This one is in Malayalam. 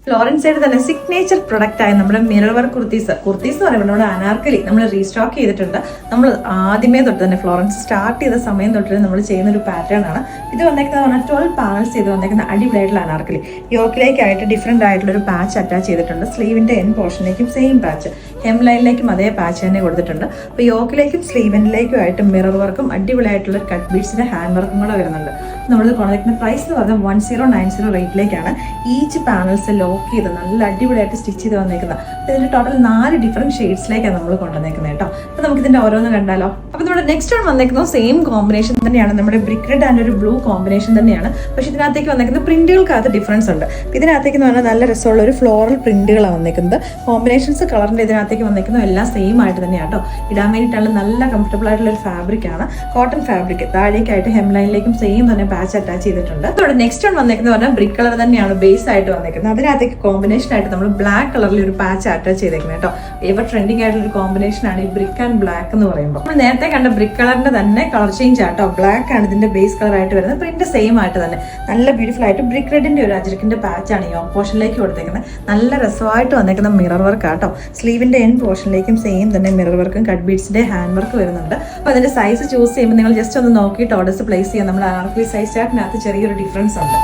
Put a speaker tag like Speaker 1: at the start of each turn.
Speaker 1: ഫ്ലോറൻസയുടെ തന്നെ സിഗ്നേച്ചർ പ്രൊഡക്റ്റ് ആയ നമ്മുടെ മിറർ വർക്ക് കുർത്തീസ് എന്ന് പറയുമ്പോൾ നമ്മുടെ അനാർക്കലി നമ്മൾ റീസ്റ്റോക്ക് ചെയ്തിട്ടുണ്ട്. നമ്മൾ ആദ്യമേ തൊട്ട് തന്നെ ഫ്ലോറൻസ് സ്റ്റാർട്ട് ചെയ്ത സമയം തൊട്ട് നമ്മൾ ചെയ്യുന്ന ഒരു പാറ്റേൺ ആണ് ഇത്. വന്നേക്കുന്നത് പറഞ്ഞാൽ 12 പാനൽസ് ചെയ്ത് വന്നേക്കുന്ന അടിപൊളിയായിട്ടുള്ള അനാർക്കലി. യോക്കിലേക്കായിട്ട് ഡിഫറെന്റ് ആയിട്ടുള്ള ഒരു പാച്ച് അറ്റാച്ച് ചെയ്തിട്ടുണ്ട്. സ്ലീവിന്റെ എൻ പോർഷനിലേക്കും സെയിം പാച്ച്, ഹെം ലൈനിലേക്കും അതേ പാച്ച് തന്നെ കൊടുത്തിട്ടുണ്ട്. അപ്പോൾ യോക്കിലേക്കും സ്ലീവിലേക്കും ആയിട്ട് മിറർ വർക്കും അടിപൊളിയായിട്ടുള്ള കട്ട് ബീഡ്സിന്റെ ഹാൻഡ് വർക്കും കൂടെ വരുന്നുണ്ട്. നമ്മളിത് കൊണ്ടുവന്നിരിക്കുന്ന പ്രൈസ് എന്ന് പറഞ്ഞാൽ 1090 റേറ്റിലേക്കാണ്. ഈച്ച് പാനൽസ് ലോക്ക് ചെയ്ത് നല്ല അടിപൊളിയായിട്ട് സ്റ്റിച്ച് ചെയ്ത് വന്നേക്കുന്നത്. ഇതിന്റെ ടോട്ടൽ 4 ഡിഫറെന്റ് ഷെയ്ഡ്സിലേക്കാണ് നമ്മൾ കൊണ്ടുവന്നേക്കുന്നത് കേട്ടോ. അപ്പോൾ നമുക്ക് ഇതിന്റെ ഓരോന്ന് കണ്ടാലോ. അപ്പോൾ നമ്മുടെ നെക്സ്റ്റ് വൺ വന്നേക്കുന്നത് സെയിം കോമ്പിനേഷൻ തന്നെയാണ്. നമ്മുടെ ബ്രിക്ക് റെഡ് ആൻഡ് ഒരു ബ്ലൂ കോമ്പിനേഷൻ തന്നെയാണ്. പക്ഷേ ഇതിനകത്തേക്ക് വന്നേക്കുന്ന പ്രിന്റുകൾക്കകത്ത് ഡിഫറൻസ് ഉണ്ട്. ഇതിനകത്തേക്ക് എന്ന് പറഞ്ഞാൽ നല്ല രസമുള്ള ഒരു ഫ്ലോറൽ പ്രിന്റുകളാണ് വന്നേക്കുന്നത്. കോമ്പിനേഷൻസ് കളറിന്റെ ഇതിനകത്തേക്ക് വന്നേക്കുന്നത് എല്ലാം സെയിം ആയിട്ട് തന്നെയാണ് കേട്ടോ. ഇടാൻ വേണ്ടിയിട്ടുള്ള നല്ല കംഫർട്ടബിൾ ആയിട്ടുള്ള ഒരു ഫാബ്രിക് ആണ്, കോട്ടൺ ഫാബ്രിക്. താഴേക്കായിട്ട് ഹെം ലൈനിലേക്കും സെയിം തന്നെ പാച്ച് അറ്റാച്ച് ചെയ്തിട്ടുണ്ട്. ഇവിടെ നെക്സ്റ്റ് വൺ വന്നേക്കുന്നത് പറഞ്ഞാൽ ബ്രിക്ക് കളർ തന്നെയാണ് ബേസ് ആയിട്ട് വന്നേക്കുന്നത്. അതിനകത്തേക്ക് കോമ്പിനേഷൻ ആയിട്ട് നമ്മൾ ബ്ലാക്ക് കളറിൽ ഒരു പാച്ച് അറ്റാച്ച് ചെയ്തേക്കുന്നത് കേട്ടോ. ഇവ ട്രെൻഡിങ് ആയിട്ടുള്ള ഒരു കോമ്പിനേഷൻ ആണ് ഈ ബ്രിക്ക് ആൻഡ് ബ്ലാക്ക് എന്ന് പറയുമ്പോൾ. നമ്മൾ നേരത്തെ കണ്ട ബ്രിക്ക് കളറിന്റെ തന്നെ കളർ ചേഞ്ച് ആട്ടോ. ബ്ലാക്ക് ആണ് ഇതിന്റെ ബേസ് കളർ ആയിട്ട് വരുന്നത്. പ്രിന്റ് സെയിം ആയിട്ട് തന്നെ നല്ല ബ്യൂട്ടിഫുൾ ആയിട്ട് ബ്രിക്ക് റെഡിന്റെ ഒരു അജരക്കിന്റെ പാച്ച് ആണ് ഈ ഓപ്പോഷനിലേക്ക് കൊടുത്തേക്കുന്നത്. നല്ല രസമായിട്ട് വന്നേക്കുന്ന മിറർ വർക്ക് ആട്ടോ. സ്ലീവിന്റെ എൻ പോർഷനിലേക്കും സെയിം തന്നെ മിറർ വർക്കും കട്ട് ബീഡ്സിന്റെ ഹാൻഡ് വർക്ക് വരുന്നുണ്ട്. അപ്പോൾ അതിന്റെ സൈസ് ചൂസ് ചെയ്യുമ്പോൾ നിങ്ങൾ ജസ്റ്റ് ഒന്ന് നോക്കിയിട്ട് ഓർഡേഴ്സ് പ്ലേസ് ചെയ്യാം. നമ്മുടെ അനാർക്കലി സൈസ് ചാർട്ടിനകത്ത് ചെറിയൊരു ഡിഫറൻസ് ഉണ്ട്.